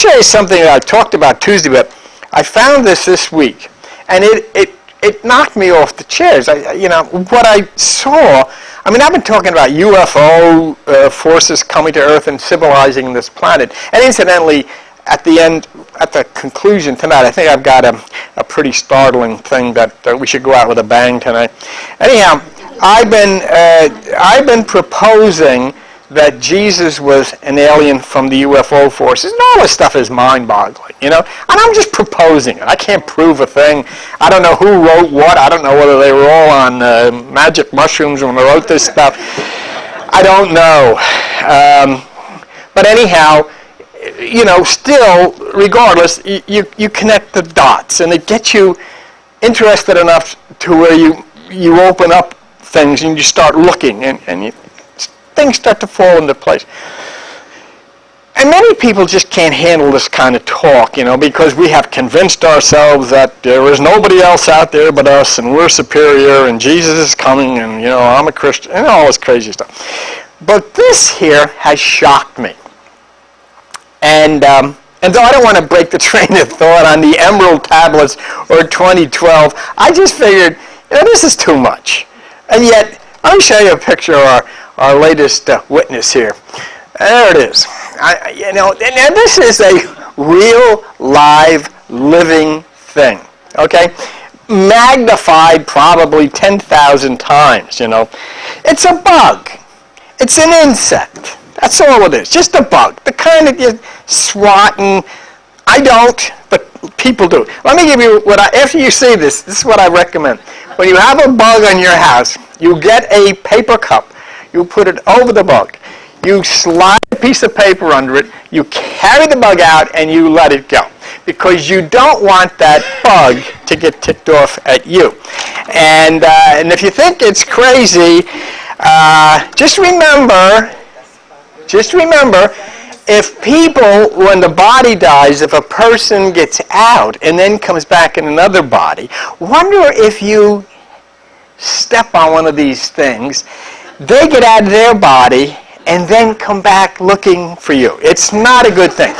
show you something that I talked about Tuesday, but I found this week, and it knocked me off the chairs. What I saw, I mean, I've been talking about UFO forces coming to Earth and civilizing this planet. And incidentally, at the conclusion tonight, I think I've got a pretty startling thing that we should go out with a bang tonight. Anyhow, I've been proposing that Jesus was an alien from the UFO forces, and all this stuff is mind-boggling, and I'm just proposing it. I can't prove a thing. I don't know who wrote what. I don't know whether they were all on magic mushrooms when they wrote this stuff. I don't know. But anyhow, still, regardless, you connect the dots, and it gets you interested enough to where you open up things and you start looking, and things start to fall into place. And many people just can't handle this kind of talk, because we have convinced ourselves that there is nobody else out there but us, and we're superior, and Jesus is coming, and, I'm a Christian, and all this crazy stuff. But this here has shocked me. And though I don't want to break the train of thought on the Emerald Tablets or 2012, I just figured, this is too much. And yet, let me show you a picture of our latest witness here. There it is. And this is a real, live, living thing. Okay, magnified probably 10,000 times. It's a bug. It's an insect. That's all it is. Just a bug. The kind that you swatting. I don't, but people do. Let me give you after you see this is what I recommend. When you have a bug on your house, you get a paper cup. You put it over the bug. You slide a piece of paper under it. You carry the bug out, and you let it go. Because you don't want that bug to get ticked off at you. And if you think it's crazy, just remember, if people, when the body dies, if a person gets out and then comes back in another body, wonder if you step on one of these things, they get out of their body and then come back looking for you. It's not a good thing.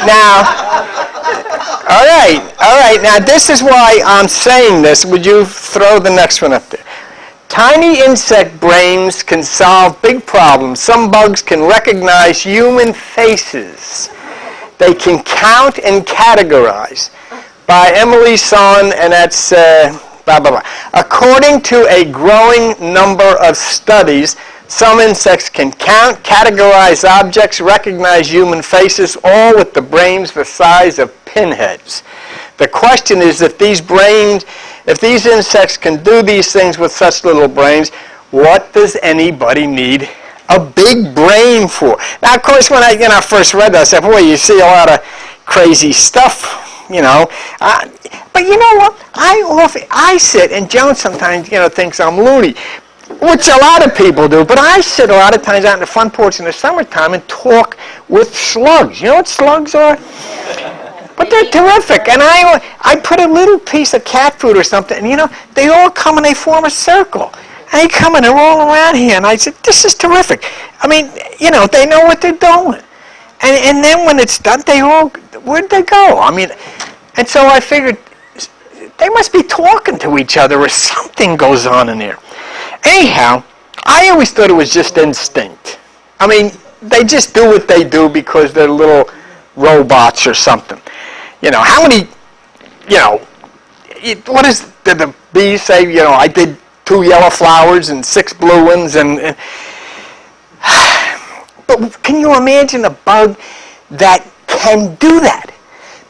Now, all right. Now, this is why I'm saying this. Would you throw the next one up there? Tiny insect brains can solve big problems. Some bugs can recognize human faces. They can count and categorize. By Emily Son, and that's blah, blah, blah. According to a growing number of studies, some insects can count, categorize objects, recognize human faces, all with the brains the size of pinheads. The question is, if these insects can do these things with such little brains, what does anybody need a big brain for? Now, of course, when I first read that, I said, boy, you see a lot of crazy stuff, but you know what? I sit, and Joan sometimes, thinks I'm loony, which a lot of people do, but I sit a lot of times out in the front porch in the summertime and talk with slugs. You know what slugs are? But they're terrific, and I put a little piece of cat food or something, and they all come and they form a circle. And they come and they're all around here, and I said, this is terrific. I mean, they know what they're doing. And then when it's done, where'd they go? I mean, and so I figured they must be talking to each other or something goes on in there. Anyhow, I always thought it was just instinct. I mean, they just do what they do because they're little robots or something. How many, what did the bee say? I did 2 yellow flowers and 6 blue ones. And but can you imagine a bug that can do that?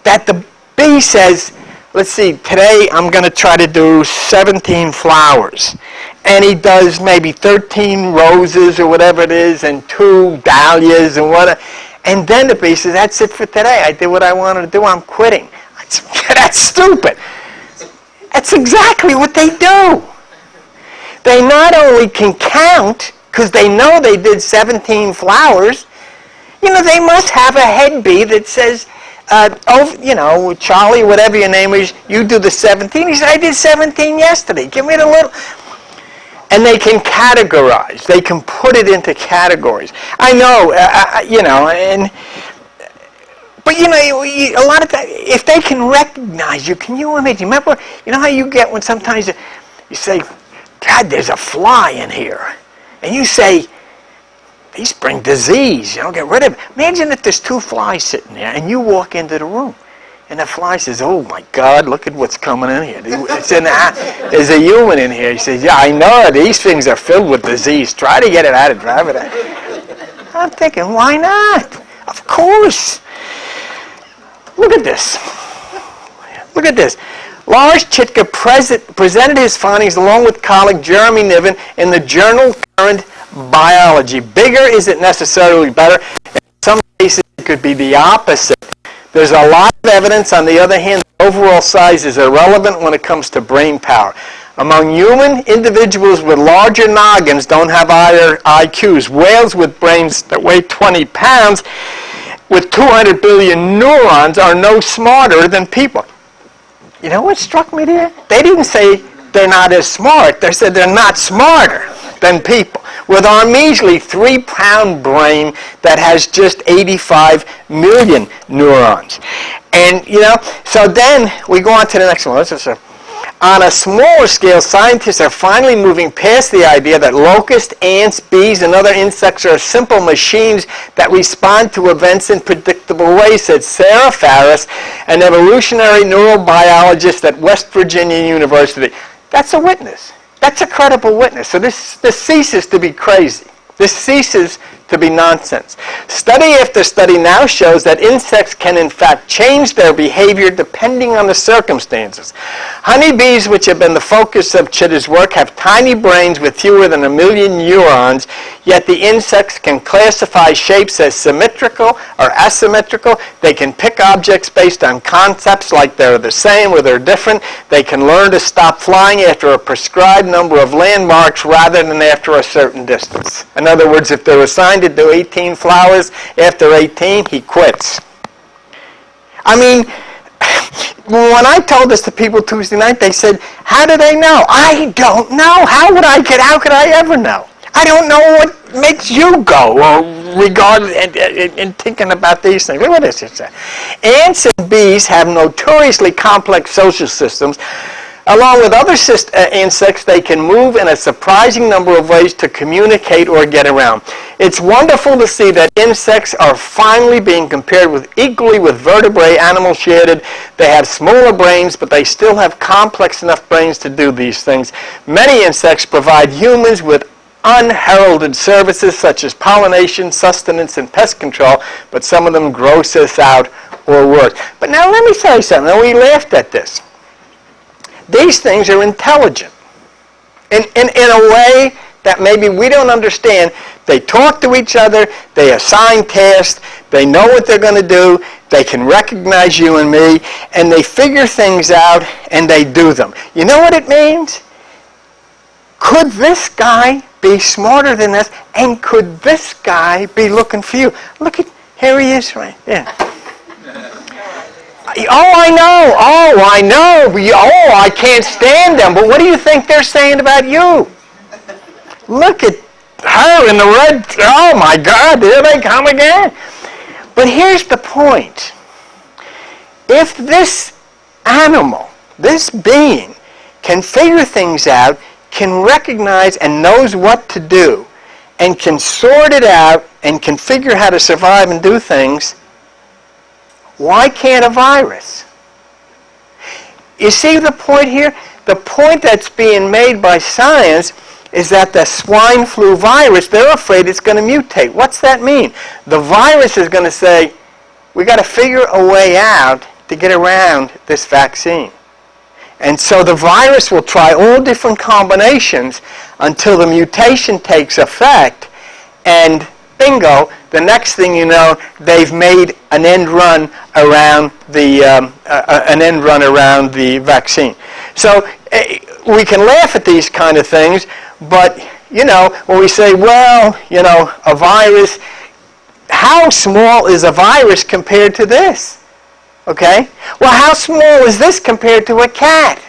That the bee says, let's see, today I'm going to try to do 17 flowers. And he does maybe 13 roses or whatever it is and 2 dahlias and whatever. And then the bee says, that's it for today. I did what I wanted to do. I'm quitting. That's stupid. That's exactly what they do. They not only can count, because they know they did 17 flowers, they must have a head bee that says, Charlie, whatever your name is, you do the 17. He said, I did 17 yesterday. Give me the little... And they can categorize. They can put it into categories. I know, and But a lot of times, if they can recognize you, can you imagine? Remember, you know how you get when sometimes you say, God, there's a fly in here. And you say, these bring disease, get rid of it. Imagine if there's 2 flies sitting there and you walk into the room. And the fly says, oh my God, look at what's coming in here. There's a human in here. He says, yeah, I know, these things are filled with disease. Try to get it out and drive it out. I'm thinking, why not? Of course. Look at this. Look at this. Lars Chitka presented his findings along with colleague Jeremy Niven in the journal Current Biology. Bigger isn't necessarily better. In some cases, it could be the opposite. There's a lot of evidence, on the other hand, that overall size is irrelevant when it comes to brain power. Among human, individuals with larger noggins don't have higher IQs. Whales with brains that weigh 20 pounds with 200 billion neurons are no smarter than people. You know what struck me there? They didn't say they're not as smart. They said they're not smarter than people. With our measly 3-pound brain that has just 85 million neurons. And, so then we go on to the next one. On a smaller scale, scientists are finally moving past the idea that locusts, ants, bees, and other insects are simple machines that respond to events in predictable ways, said Sarah Farris, an evolutionary neurobiologist at West Virginia University. That's a witness. That's a credible witness. So this ceases to be crazy. This ceases to be nonsense. Study after study now shows that insects can in fact change their behavior depending on the circumstances. Honeybees, which have been the focus of Chitta's work, have tiny brains with fewer than 1 million neurons, yet the insects can classify shapes as symmetrical or asymmetrical. They can pick objects based on concepts like they're the same or they're different. They can learn to stop flying after a prescribed number of landmarks rather than after a certain distance. In other words, if they're assigned to do 18 flowers, after 18, he quits. I mean, when I told this to people Tuesday night, they said, how do they know? I don't know. How could I ever know? I don't know what makes you go or regard in thinking about these things. Look at this. It says, ants and bees have notoriously complex social systems. Along with other insects, they can move in a surprising number of ways to communicate or get around. It's wonderful to see that insects are finally being compared equally with vertebrate animals shaded. They have smaller brains, but they still have complex enough brains to do these things. Many insects provide humans with unheralded services such as pollination, sustenance, and pest control, but some of them gross us out or worse. But now let me tell you something. Now, we laughed at this. These things are intelligent in a way that maybe we don't understand. They talk to each other, they assign tasks, they know what they're going to do, they can recognize you and me, and they figure things out and they do them. You know what it means? Could this guy be smarter than us, and could this guy be looking for you? Look at, here he is right there. Oh, I know. Oh, I can't stand them. But what do you think they're saying about you? Look at her in the red. Oh, my God, here they come again. But here's the point. If this animal, this being, can figure things out, can recognize and knows what to do, and can sort it out, and can figure how to survive and do things, why can't a virus? You see the point here? The point that's being made by science is that the swine flu virus, they're afraid it's going to mutate. What's that mean? The virus is going to say, we got to figure a way out to get around this vaccine. And so the virus will try all different combinations until the mutation takes effect, and bingo, the next thing you know, they've made an end run around the vaccine. So we can laugh at these kind of things, but when we say, well, a virus, how small is a virus compared to this? Okay? Well, how small is this compared to a cat?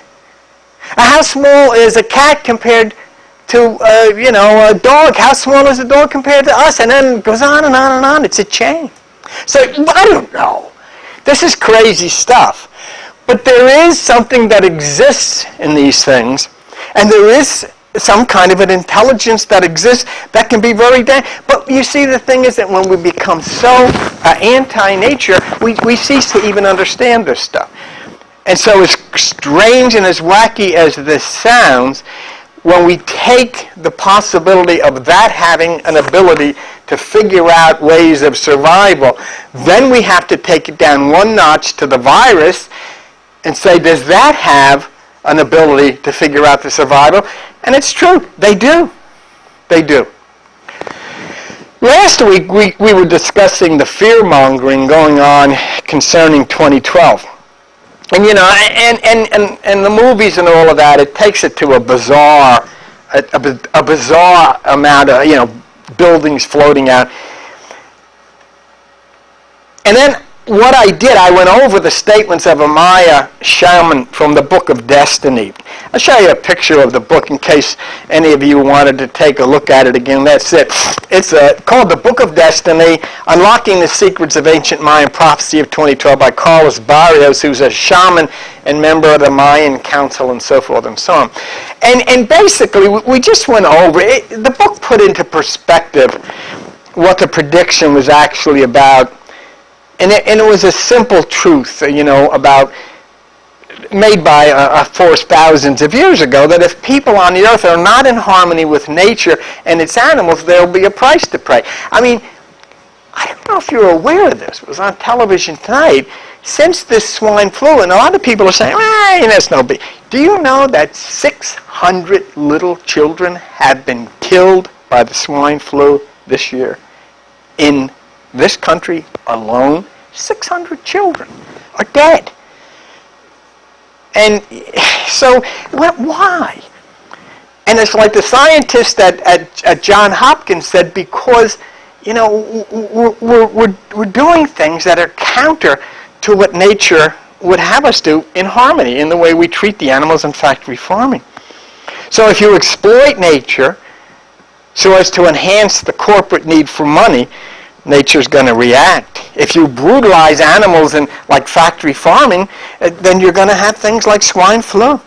How small is a cat compared to a dog? How small is a dog compared to us? And then it goes on and on and on. It's a chain. So I don't know. This is crazy stuff. But there is something that exists in these things, and there is some kind of an intelligence that exists that can be very but you see, the thing is that when we become so anti-nature, we cease to even understand this stuff. And so as strange and as wacky as this sounds, when we take the possibility of that having an ability to figure out ways of survival, then we have to take it down one notch to the virus and say, does that have an ability to figure out the survival? And it's true. They do. They do. Last week, we were discussing the fear-mongering going on concerning 2012. And, you know, and the movies and all of that, it takes it to a bizarre amount of, you know, buildings floating out. And then what I did, I went over the statements of a Maya shaman from the Book of Destiny. I'll show you a picture of the book in case any of you wanted to take a look at it again. That's it. It's called The Book of Destiny, Unlocking the Secrets of Ancient Mayan Prophecy of 2012 by Carlos Barrios, who's a shaman and member of the Mayan Council and so forth and so on. And basically, we just went over it. The book put into perspective what the prediction was actually about. And it was a simple truth, you know, made by a force thousands of years ago, that if people on the earth are not in harmony with nature and its animals, there will be a price to pay. I mean, I don't know if you're aware of this. It was on television tonight. Since this swine flu, and a lot of people are saying, that's no big. Do you know that 600 little children have been killed by the swine flu this year in this country alone? 600 children are dead. And so, why? And it's like the scientist at Johns Hopkins said, because, you know, we're doing things that are counter to what nature would have us do in harmony, in the way we treat the animals in factory farming. So if you exploit nature so as to enhance the corporate need for money, nature's going to react. If you brutalize animals in like factory farming, then you're going to have things like swine flu.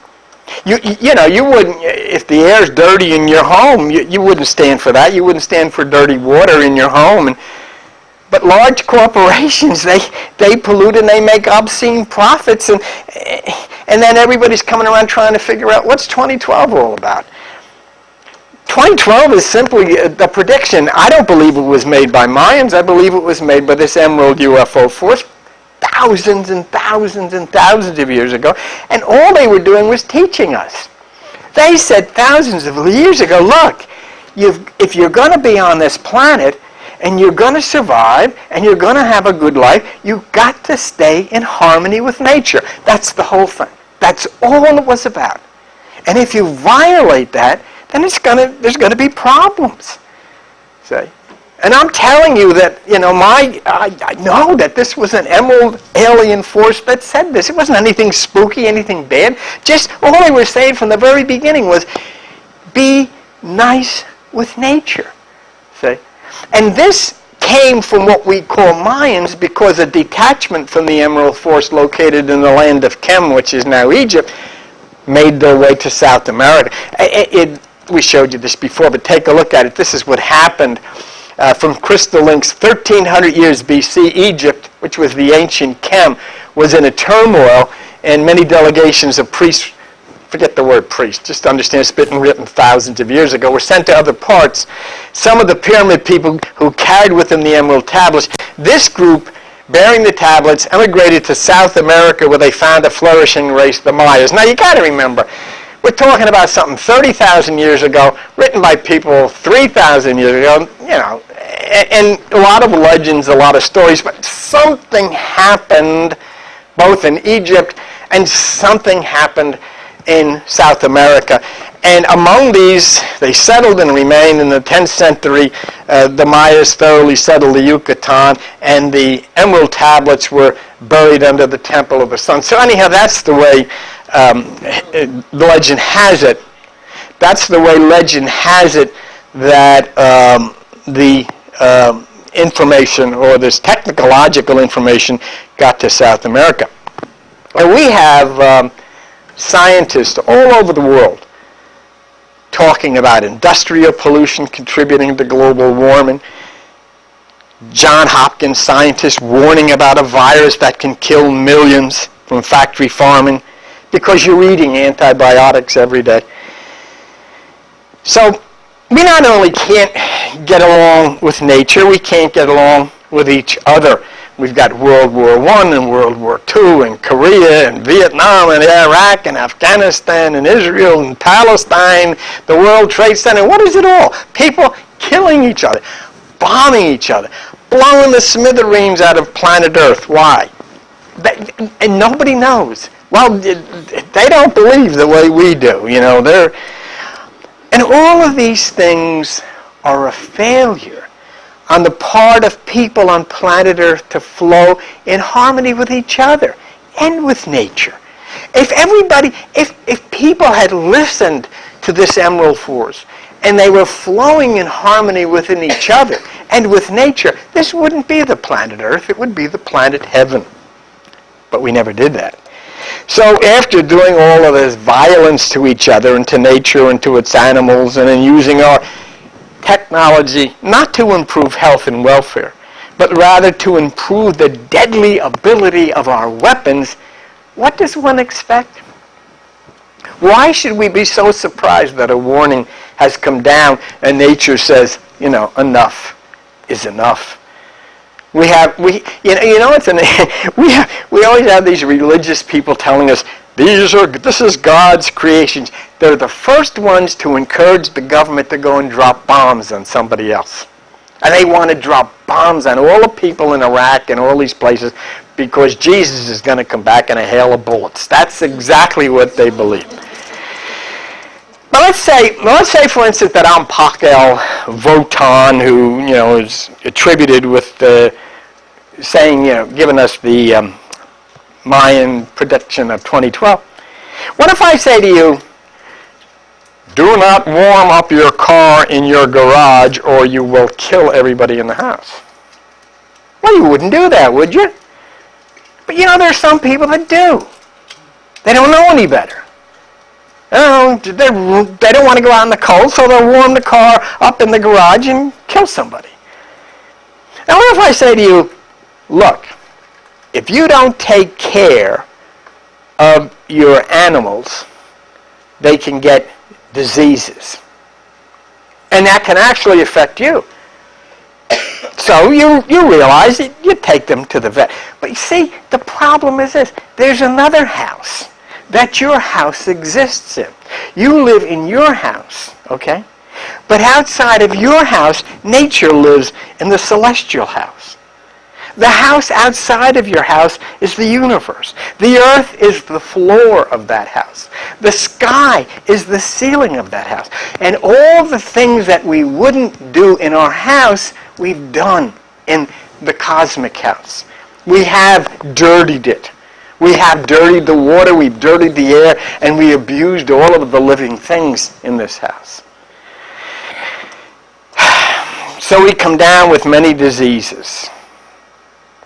You know, you wouldn't, if the air's dirty in your home, you wouldn't stand for that. You wouldn't stand for dirty water in your home. But large corporations, they pollute and they make obscene profits, and then everybody's coming around trying to figure out what's 2012 all about. 2012 is simply the prediction. I don't believe it was made by Mayans. I believe it was made by this Emerald UFO force thousands and thousands and thousands of years ago. And all they were doing was teaching us. They said thousands of years ago, look, if you're going to be on this planet and you're going to survive and you're going to have a good life, you've got to stay in harmony with nature. That's the whole thing. That's all it was about. And if you violate that, then there's going to be problems. See? And I'm telling you that, you know, I know that this was an emerald alien force that said this. It wasn't anything spooky, anything bad. Just all they were saying from the very beginning was, be nice with nature. See? And this came from what we call Mayans, because a detachment from the Emerald Force located in the land of Kem, which is now Egypt, made their way to South America. We showed you this before, but take a look at it. This is what happened from Crystal Links. 1300 years BC, Egypt, which was the ancient Kem, was in a turmoil, and many delegations of priests, forget the word priest, just understand it's been written thousands of years ago, were sent to other parts. Some of the pyramid people who carried with them the emerald tablets, this group, bearing the tablets, emigrated to South America, where they found a flourishing race, the Mayas. Now you got to remember, we're talking about something 30,000 years ago, written by people 3,000 years ago, you know, and a lot of legends, a lot of stories, but something happened both in Egypt and something happened in South America. And among these, they settled and remained. In the 10th century, the Mayas thoroughly settled the Yucatan, and the emerald tablets were buried under the Temple of the Sun. So anyhow, that's the way legend has it. That's the way legend has it that the information, or this technological information, got to South America. And we have scientists all over the world talking about industrial pollution contributing to global warming. John Hopkins scientists warning about a virus that can kill millions from factory farming because you're eating antibiotics every day. So we not only can't get along with nature, we can't get along with each other. We've got World War I and World War II and Korea and Vietnam and Iraq and Afghanistan and Israel and Palestine, the World Trade Center. What is it all? People killing each other, bombing each other, blowing the smithereens out of planet Earth. Why? And nobody knows. Well, they don't believe the way we do. And all of these things are a failure on the part of people on planet Earth to flow in harmony with each other and with nature. If people had listened to this Emerald Force and they were flowing in harmony within each other and with nature, this wouldn't be the planet Earth, it would be the planet Heaven. But we never did that. So after doing all of this violence to each other and to nature and to its animals, and then using our technology not to improve health and welfare, but rather to improve the deadly ability of our weapons, what does one expect? Why should we be so surprised that a warning has come down and nature says, enough is enough? We always have these religious people telling us, this is God's creations. They're the first ones to encourage the government to go and drop bombs on somebody else. And they want to drop bombs on all the people in Iraq and all these places because Jesus is going to come back in a hail of bullets. That's exactly what they believe. But let's say, for instance, that Pakel Votan, who is attributed with giving us the Mayan prediction of 2012. What if I say to you, do not warm up your car in your garage or you will kill everybody in the house? Well, you wouldn't do that, would you? But there's some people that do. They don't know any better. They don't want to go out in the cold, so they'll warm the car up in the garage and kill somebody. Now, what if I say to you, look, if you don't take care of your animals, they can get diseases. And that can actually affect you. So you realize it, you take them to the vet. But you see, the problem is this. There's another house that your house exists in. You live in your house, okay? But outside of your house, nature lives in the celestial house. The house outside of your house is the universe. The earth is the floor of that house. The sky is the ceiling of that house. And all the things that we wouldn't do in our house, we've done in the cosmic house. We have dirtied it. We have dirtied the water, we've dirtied the air, and we abused all of the living things in this house. So we come down with many diseases.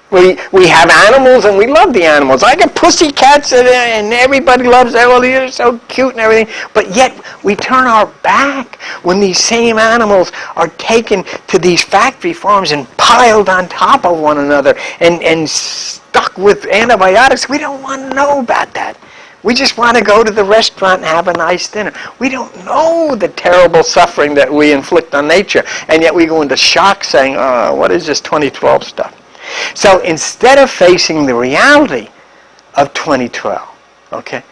We have animals and we love the animals. I got pussycats and everybody loves them. Oh, they're so cute and everything. But yet we turn our back when these same animals are taken to these factory farms and piled on top of one another and stuck with antibiotics. We don't want to know about that. We just want to go to the restaurant and have a nice dinner. We don't know the terrible suffering that we inflict on nature. And yet we go into shock saying, oh, what is this 2012 stuff? So instead of facing the reality of 2012, okay,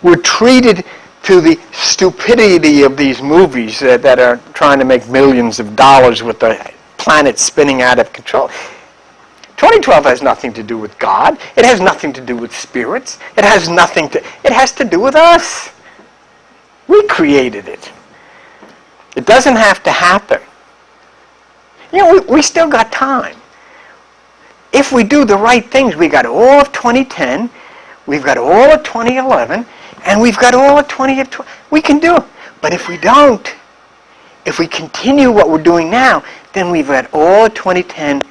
we're treated to the stupidity of these movies that are trying to make millions of dollars with the planet spinning out of control. 2012 has nothing to do with God. It has nothing to do with spirits. It has to do with us. We created it. It doesn't have to happen. We still got time. If we do the right things, we got all of 2010, we've got all of 2011, and we've got all of 2012. We can do it. But if we don't, if we continue what we're doing now, then we've got all of 2010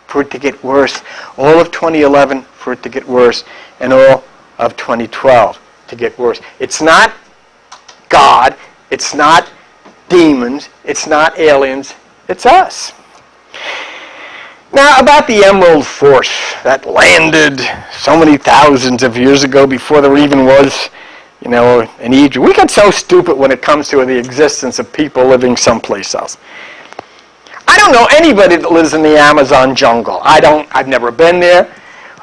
for it to get worse, all of 2011 for it to get worse, and all of 2012 to get worse. It's not God, it's not demons, it's not aliens, it's us. Now, about the Emerald Force that landed so many thousands of years ago before there even was, in Egypt. We get so stupid when it comes to the existence of people living someplace else. I don't know anybody that lives in the Amazon jungle. I've never been there.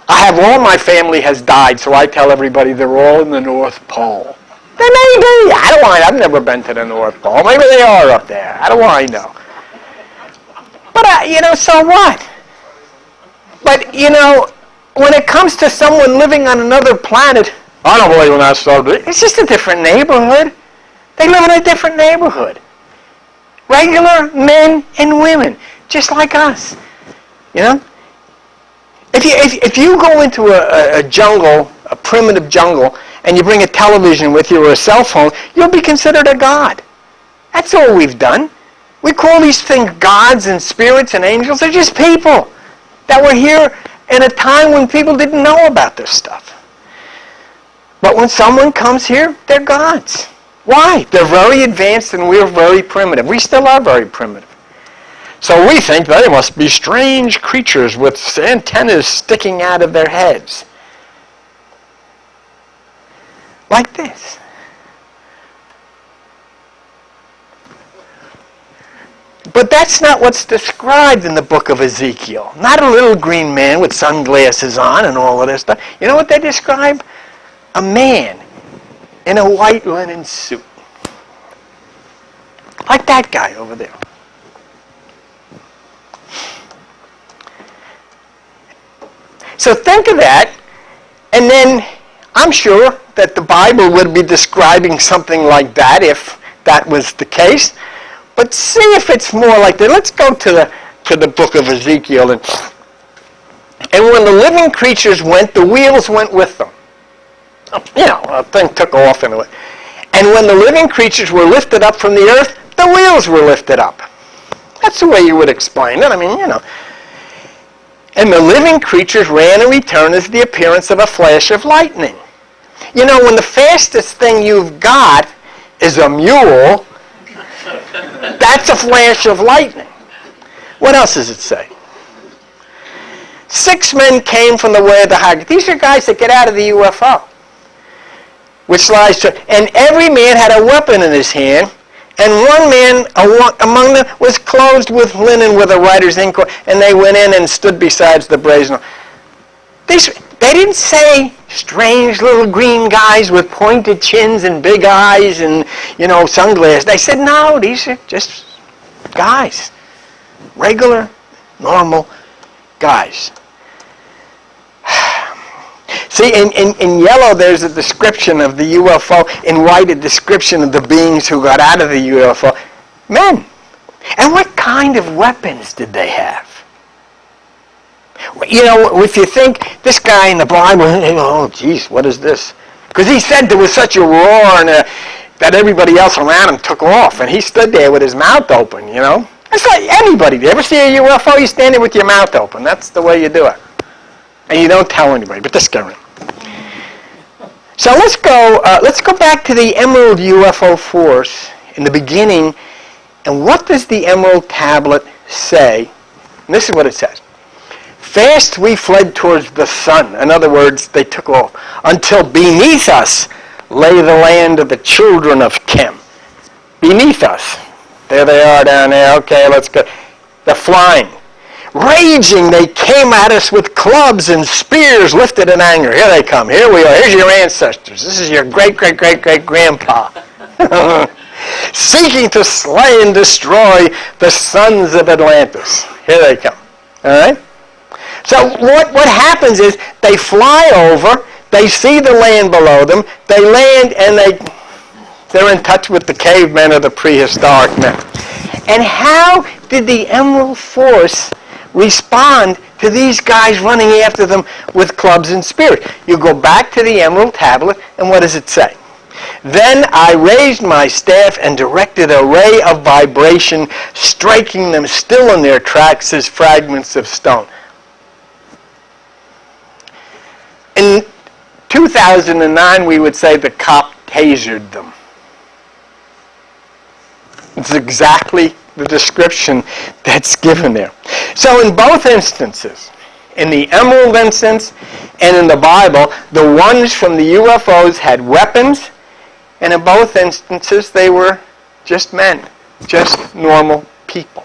All my family has died, so I tell everybody they're all in the North Pole. They may be. I've never been to the North Pole. Maybe they are up there. How do I know? But, so what? But, when it comes to someone living on another planet, I don't believe in that stuff. It's just a different neighborhood. They live in a different neighborhood. Regular men and women, just like us. If you go into a jungle, a primitive jungle, and you bring a television with you or a cell phone, you'll be considered a god. That's all we've done. We call these things gods and spirits and angels. They're just people that were here in a time when people didn't know about this stuff. But when someone comes here, they're gods. Why? They're very advanced and we're very primitive. We still are very primitive. So we think they must be strange creatures with antennas sticking out of their heads. Like this. But that's not what's described in the book of Ezekiel. Not a little green man with sunglasses on and all of this stuff. You know what they describe? A man in a white linen suit. Like that guy over there. So think of that, and then I'm sure that the Bible would be describing something like that if that was the case. But see if it's more like that. Let's go to the book of Ezekiel. And when the living creatures went, the wheels went with them. A thing took off in a way. And when the living creatures were lifted up from the earth, the wheels were lifted up. That's the way you would explain it. And the living creatures ran and returned as the appearance of a flash of lightning. When the fastest thing you've got is a mule, that's a flash of lightning. What else does it say? 6 men came from the way of the high. These are guys that get out of the UFO. Which lies to, and every man had a weapon in his hand, and one man among them was clothed with linen with a writer's ink, and they went in and stood beside the brazen. They didn't say strange little green guys with pointed chins and big eyes and, sunglasses. They said, no, these are just guys. Regular, normal guys. See, in yellow there's a description of the UFO. In white, a description of the beings who got out of the UFO. Men. And what kind of weapons did they have? If you think this guy in the Bible, oh, geez, what is this? Because he said there was such a roar and that everybody else around him took off. And he stood there with his mouth open, It's like anybody. You ever see a UFO? You stand there with your mouth open. That's the way you do it. And you don't tell anybody, but this guy. So let's go back to the Emerald UFO Force in the beginning. And what does the Emerald Tablet say? And this is what it says. Fast we fled towards the sun. In other words, they took off. Until beneath us lay the land of the children of Chem. Beneath us. There they are down there. Okay, let's go. They're flying. Raging, they came at us with clubs and spears lifted in anger. Here they come. Here we are. Here's your ancestors. This is your great-great-great-great-grandpa. Seeking to slay and destroy the sons of Atlantis. Here they come. All right? So what happens is they fly over, they see the land below them, they land, and they're in touch with the cavemen or the prehistoric men. And how did the Emerald Force respond to these guys running after them with clubs and spears? You go back to the Emerald Tablet, and what does it say? Then I raised my staff and directed a ray of vibration, striking them still in their tracks as fragments of stone. In 2009, we would say the cop tasered them. It's exactly the description that's given there. So in both instances, in the Emerald instance and in the Bible, the ones from the UFOs had weapons, and in both instances they were just men, just normal people.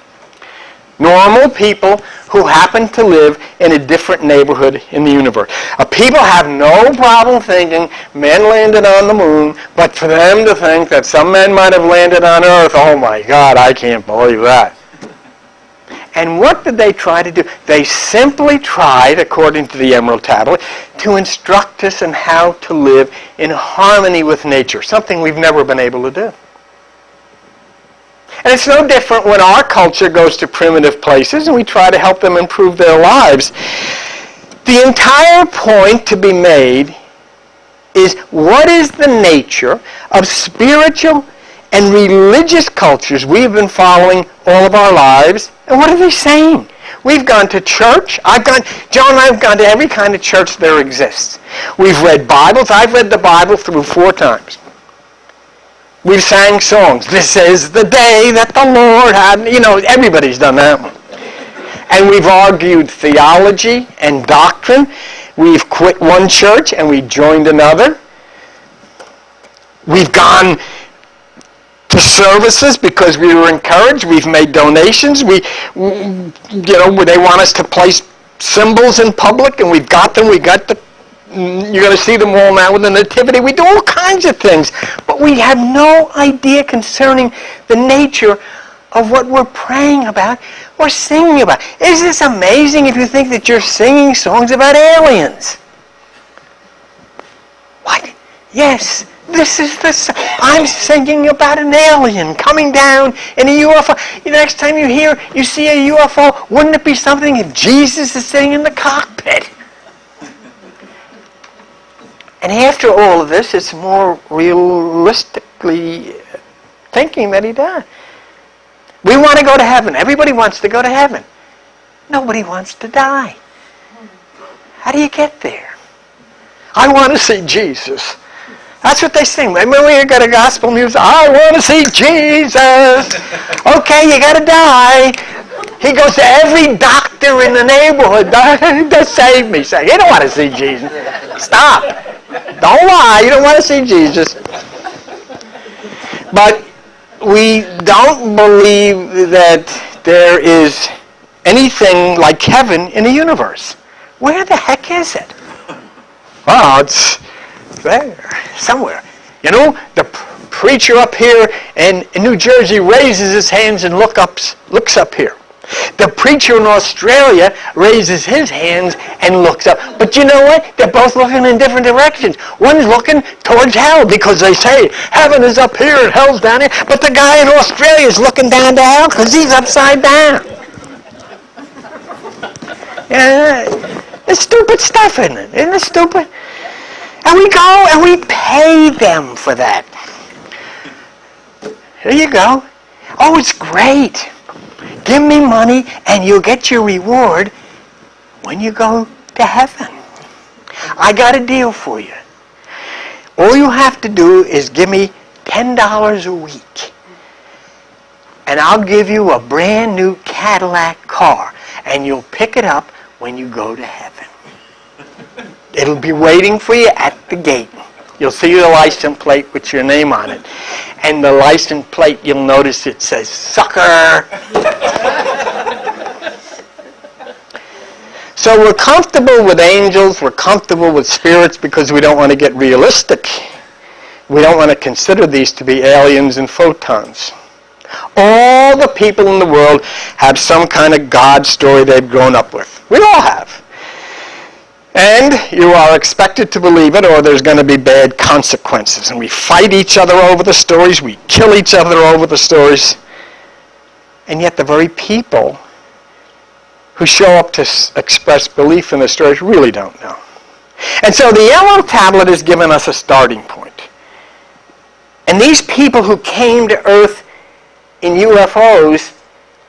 Normal people who happen to live in a different neighborhood in the universe. People have no problem thinking men landed on the moon, but for them to think that some men might have landed on Earth, oh my God, I can't believe that. And what did they try to do? They simply tried, according to the Emerald Tablet, to instruct us in how to live in harmony with nature, something we've never been able to do. And it's no different when our culture goes to primitive places and we try to help them improve their lives. The entire point to be made is what is the nature of spiritual and religious cultures we've been following all of our lives, and what are they saying? We've gone to church. John and I have gone to every kind of church there exists. We've read Bibles. I've read the Bible through 4 times. We've sang songs. This is the day that the Lord had. Everybody's done that one. And we've argued theology and doctrine. We've quit one church and we joined another. We've gone to services because we were encouraged. We've made donations. They want us to place symbols in public, and we've got them. You're going to see them all now with the Nativity. We do all kinds of things. But we have no idea concerning the nature of what we're praying about or singing about. Isn't this amazing if you think that you're singing songs about aliens? What? Yes, I'm singing about an alien coming down in a UFO. The next time you see a UFO, wouldn't it be something if Jesus is sitting in the cockpit? And after all of this, it's more realistically thinking that he died. We want to go to heaven. Everybody wants to go to heaven. Nobody wants to die. How do you get there? I want to see Jesus. That's what they sing. Remember we got a gospel music? I want to see Jesus. Okay, you got to die. He goes to every doctor in the neighborhood to save me. Say, you don't want to see Jesus. Stop. Don't lie. You don't want to see Jesus. But we don't believe that there is anything like heaven in the universe. Where the heck is it? Oh, it's there, somewhere. The preacher up here in New Jersey raises his hands and looks up here. The preacher in Australia raises his hands and looks up. But you know what? They're both looking in different directions. One's looking towards hell because they say heaven is up here and hell's down here. But the guy in Australia is looking down to hell because he's upside down. Yeah, it's stupid stuff, isn't it? Isn't it stupid? And we go and we pay them for that. Here you go. Oh, it's great. Give me money and you'll get your reward when you go to heaven. I got a deal for you. All you have to do is give me $10 a week. And I'll give you a brand new Cadillac car. And you'll pick it up when you go to heaven. It'll be waiting for you at the gate. You'll see the license plate with your name on it. And the license plate, you'll notice it says, sucker. So we're comfortable with angels, we're comfortable with spirits because we don't want to get realistic. We don't want to consider these to be aliens and photons. All the people in the world have some kind of God story they've grown up with. We all have. And you are expected to believe it or there's going to be bad consequences. And we fight each other over the stories. We kill each other over the stories. And yet the very people who show up to express belief in the stories really don't know. And so the Emerald Tablet has given us a starting point. And these people who came to Earth in UFOs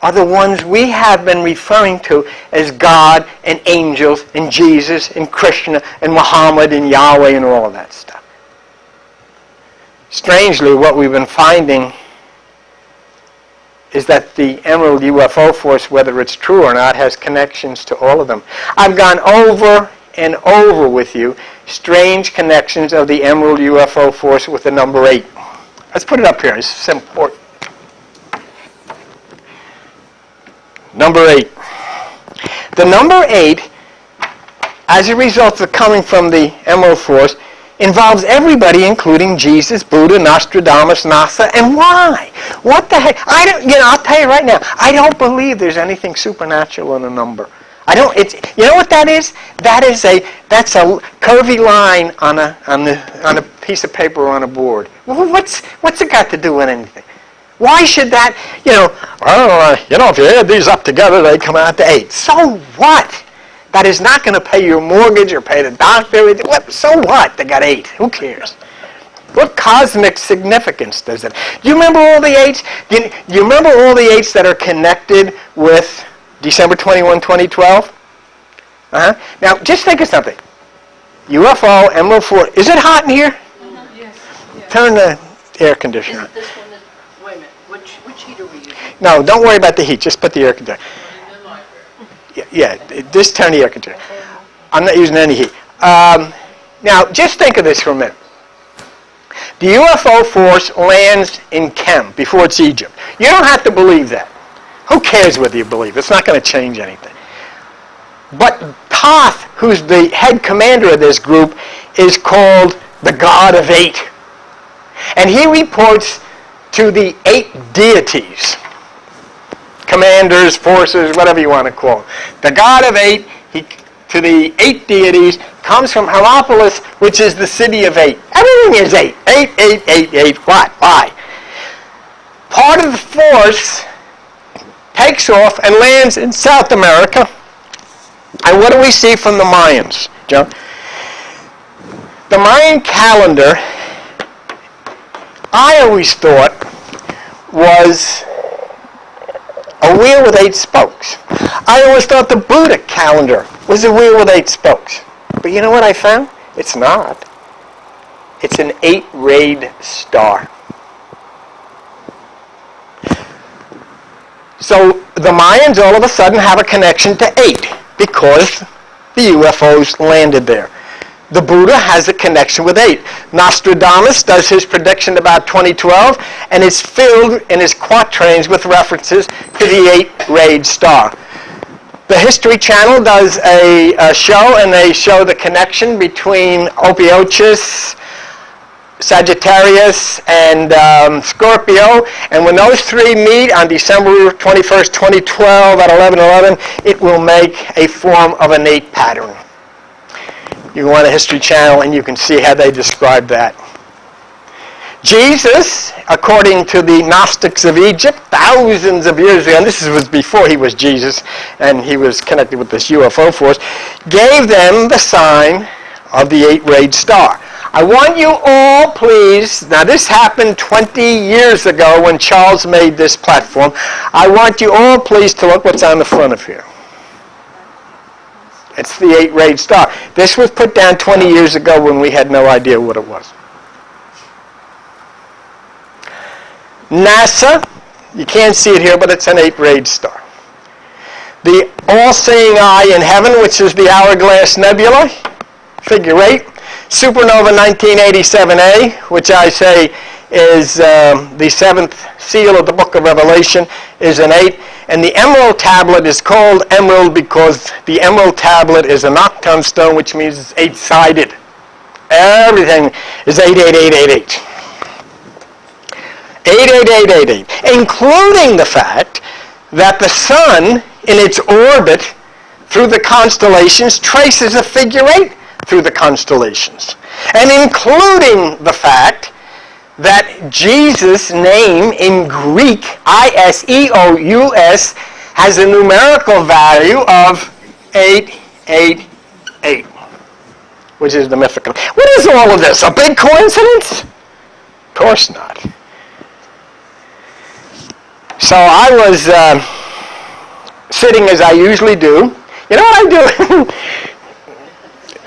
are the ones we have been referring to as God and angels and Jesus and Krishna and Muhammad and Yahweh and all of that stuff. Strangely, what we've been finding is that the Emerald UFO Force, whether it's true or not, has connections to all of them. I've gone over and over with you strange connections of the Emerald UFO Force with the number 8. Let's put it up here. It's important. Number 8. The number 8, as a result of coming from the Emerald Force, involves everybody, including Jesus, Buddha, Nostradamus, NASA, and why? What the heck? I'll tell you right now, I don't believe there's anything supernatural in a number. I don't. You know what that is? That's a curvy line on a piece of paper on a board. Well, what's it got to do with anything? Why should that? If you add these up together, they come out to 8. So what? That is not going to pay your mortgage or pay the doctor. So what? They got 8. Who cares? What cosmic significance does it? Do you remember all the 8s? Do you remember all the 8s that are connected with December 21, 2012? Now, just think of something. UFO, Emerald 4. Is it hot in here? Mm-hmm. Yes. Turn the air conditioner on. Is it this one? Wait a minute. Which heater are we using? No, don't worry about the heat. Just put the air conditioner. Yeah, just turn the air conditioner. I'm not using any heat. Now, just think of this for a minute. The UFO Force lands in Kem before it's Egypt. You don't have to believe that. Who cares whether you believe? It's not going to change anything. But Thoth, who's the head commander of this group, is called the God of 8. And he reports to the 8 deities. Commanders, forces, whatever you want to call them. The God of 8, to the 8 deities, comes from Hermopolis, which is the city of 8. Everything is 8. 8, 8, 8, 8. What? Why? Part of the force takes off and lands in South America. And what do we see from the Mayans, Joe? The Mayan calendar, I always thought, was a wheel with 8 spokes. I always thought the Buddha calendar was a wheel with 8 spokes. But you know what I found? It's not. It's an 8-rayed star. So the Mayans all of a sudden have a connection to 8 because the UFOs landed there. The Buddha has a connection with 8. Nostradamus does his prediction about 2012, and it's filled in his quatrains with references to the 8-rayed star. The History Channel does a show, and they show the connection between Ophiuchus, Sagittarius, and Scorpio. And when those 3 meet on December 21st, 2012 at 11:11, it will make a form of an 8 pattern. You go on the History Channel and you can see how they describe that. Jesus, according to the Gnostics of Egypt, thousands of years ago, and this was before he was Jesus and he was connected with this UFO force, gave them the sign of the 8-rayed star. I want you all, please, now this happened 20 years ago when Charles made this platform. I want you all, please, to look what's on the front of here. It's the 8-rayed star. This was put down 20 years ago when we had no idea what it was. NASA, you can't see it here, but it's an 8-rayed star. The all-seeing eye in heaven, which is the Hourglass Nebula, figure 8. Supernova 1987A, which I say is the 7th seal of the book of Revelation, is an 8. And the emerald tablet is called emerald because the emerald tablet is a nocturne stone, which means it's 8-sided. Everything is 88888. 88888, including the fact that the sun in its orbit through the constellations traces a figure 8 through the constellations, and including the fact that Jesus' name in Greek, Iseous, has a numerical value of 888, which is the mythical. What is all of this? A big coincidence? Of course not. So I was sitting as I usually do. You know what I do?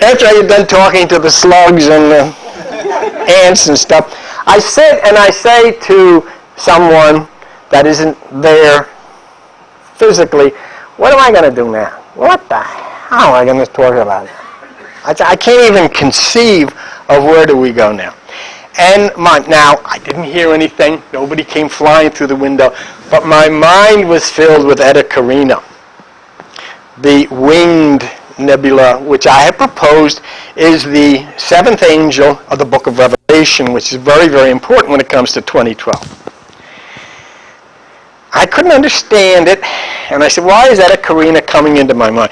After I get done talking to the slugs and the ants and stuff, I sit and I say to someone that isn't there physically, what am I going to do now? What the hell am I going to talk about? I can't even conceive of where do we go now. And now, I didn't hear anything. Nobody came flying through the window. But my mind was filled with Eta Carina, the winged nebula, which I have proposed is the seventh angel of the book of Revelation, which is very, very important when it comes to 2012. I couldn't understand it, and I said, why is Eta Carina coming into my mind?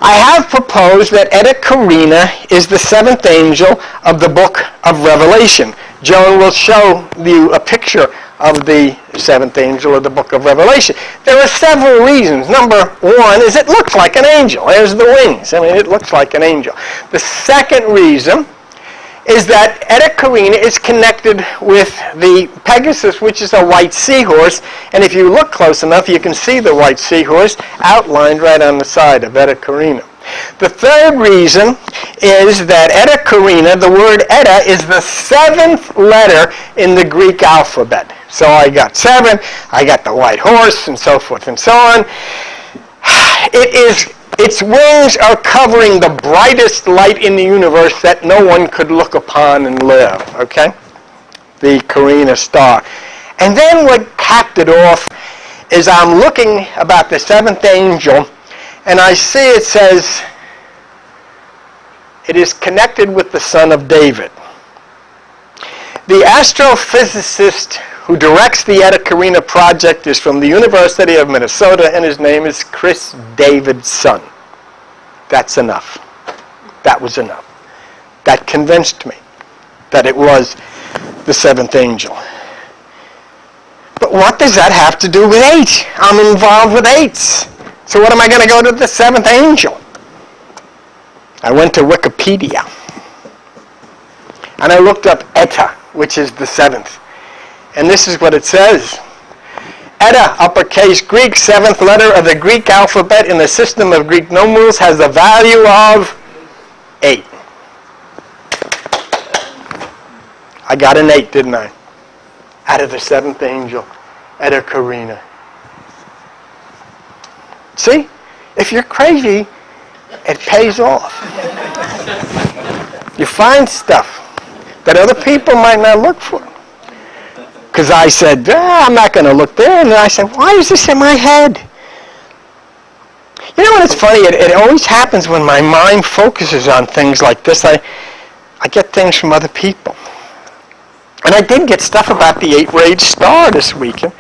I have proposed that Eta Carina is the seventh angel of the book of Revelation. Joan will show you a picture of the seventh angel of the book of Revelation. There are several reasons. Number one is it looks like an angel. There's the wings. I mean, it looks like an angel. The second reason is that Eta Carina is connected with the Pegasus, which is a white seahorse. And if you look close enough, you can see the white seahorse outlined right on the side of Eta Carina. The third reason is that Eta Carina, the word Eta, is the seventh letter in the Greek alphabet. So I got 7, I got the white horse, and so forth and so on. Its wings are covering the brightest light in the universe that no one could look upon and live, okay? The Carina star. And then what capped it off is I'm looking about the seventh angel, and I see it says, it is connected with the son of David. The astrophysicist who directs the Eta Carina project is from the University of Minnesota, and his name is Chris Davidson. That's enough. That was enough. That convinced me that it was the seventh angel. But what does that have to do with 8? I'm involved with 8s. So what am I going to go to the seventh angel? I went to Wikipedia. And I looked up Eta, which is the seventh. And this is what it says. Eta, uppercase Greek, seventh letter of the Greek alphabet in the system of Greek numerals, has a value of 8. I got an 8, didn't I? Out of the seventh angel, Eta Carina. See? If you're crazy, it pays off. You find stuff that other people might not look for. Because I said, I'm not going to look there. And then I said, why is this in my head? You know what, it's funny. It always happens when my mind focuses on things like this. I get things from other people. And I did get stuff about the 8-rayed star this weekend.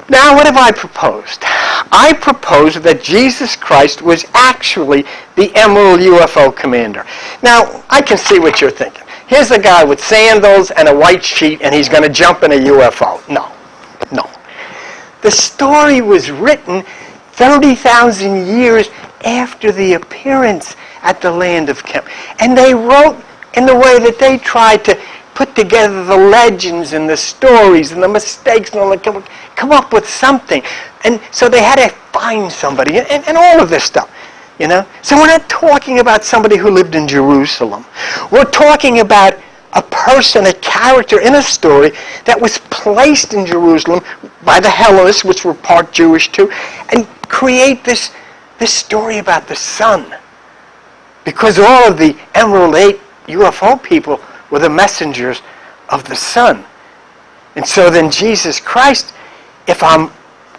Now, what have I proposed? I proposed that Jesus Christ was actually the Emerald UFO commander. Now, I can see what you're thinking. Here's a guy with sandals and a white sheet, and he's going to jump in a UFO. No. The story was written 30,000 years after the appearance at the land of Khem. And they wrote in the way that they tried to put together the legends and the stories and the mistakes and all that, come up with something. And so they had to find somebody and all of this stuff. You know? So we're not talking about somebody who lived in Jerusalem. We're talking about a person, a character in a story that was placed in Jerusalem by the Hellenists, which were part Jewish too, and create this story about the sun. Because all of the Emerald 8 UFO people were the messengers of the sun. And so then Jesus Christ, if I'm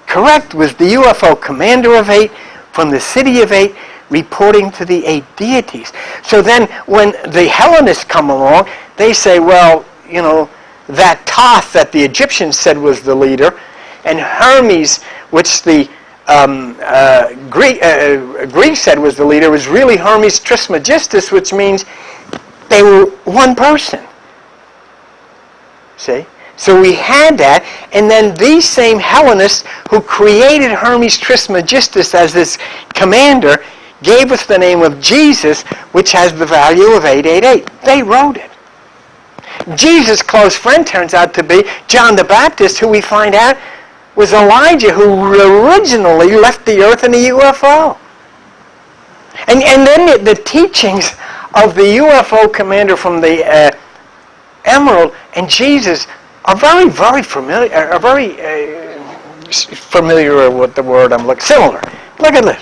correct, was the UFO commander of 8 from the city of 8, reporting to the 8 deities. So then when the Hellenists come along, they say, well, you know, that Thoth that the Egyptians said was the leader, and Hermes, which the Greeks said was the leader, was really Hermes Trismegistus, which means they were one person. See? So we had that, and then these same Hellenists who created Hermes Trismegistus as this commander gave us the name of Jesus, which has the value of 888. They wrote it. Jesus' close friend turns out to be John the Baptist, who we find out was Elijah, who originally left the earth in a UFO. And then the teachings of the UFO commander from the Emerald and Jesus are very, very familiar, are very familiar with the word I'm looking, similar. Look at this.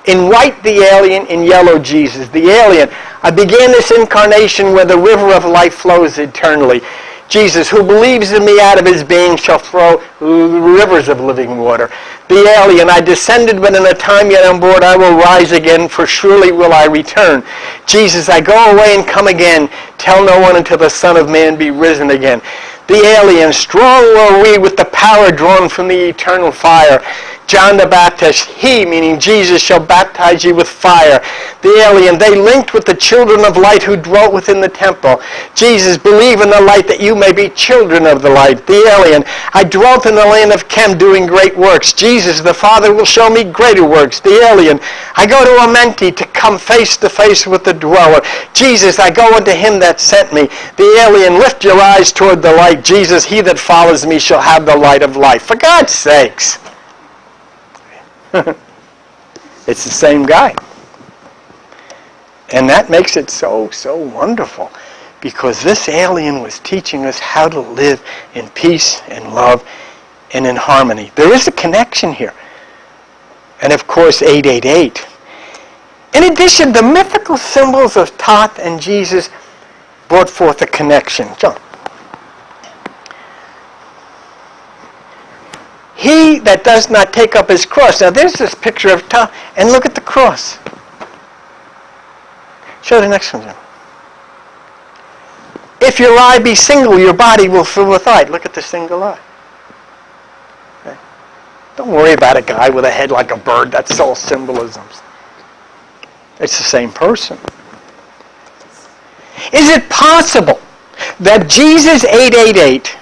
In white, the alien. In yellow, Jesus. The alien. I began this incarnation where the river of life flows eternally. Jesus, who believes in me out of his being shall flow rivers of living water. The alien. I descended, but in a time yet on board I will rise again, for surely will I return. Jesus, I go away and come again. Tell no one until the Son of Man be risen again. The alien. Strong were we with the power drawn from the eternal fire. John the Baptist, he, meaning Jesus, shall baptize you with fire. The alien, they linked with the children of light who dwelt within the temple. Jesus, believe in the light that you may be children of the light. The alien, I dwelt in the land of Chem doing great works. Jesus, the Father will show me greater works. The alien, I go to Amenti to come face to face with the dweller. Jesus, I go unto him that sent me. The alien, lift your eyes toward the light. Jesus, he that follows me shall have the light of life. For God's sakes. It's the same guy. And that makes it so, so wonderful, because this alien was teaching us how to live in peace and love and in harmony. There is a connection here. And of course, 888. In addition, the mythical symbols of Thoth and Jesus brought forth a connection. John. He that does not take up his cross. Now there's this picture of Thoth, and look at the cross. Show the next one, John. If your eye be single, your body will fill with light. Look at the single eye. Okay. Don't worry about a guy with a head like a bird. That's all symbolisms. It's the same person. Is it possible that Jesus 888,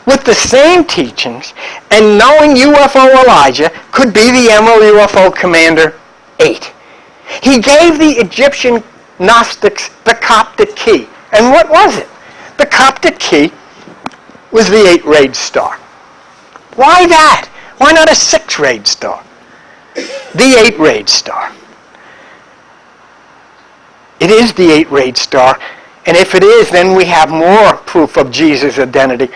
with the same teachings and knowing UFO Elijah, could be the Emerald UFO Commander 8? He gave the Egyptian Gnostics the Coptic key. And what was it? The Coptic key was the 8-rayed star. Why that? Why not a 6-rayed star? The 8-rayed star. It is the 8-rayed star. And if it is, then we have more proof of Jesus' identity.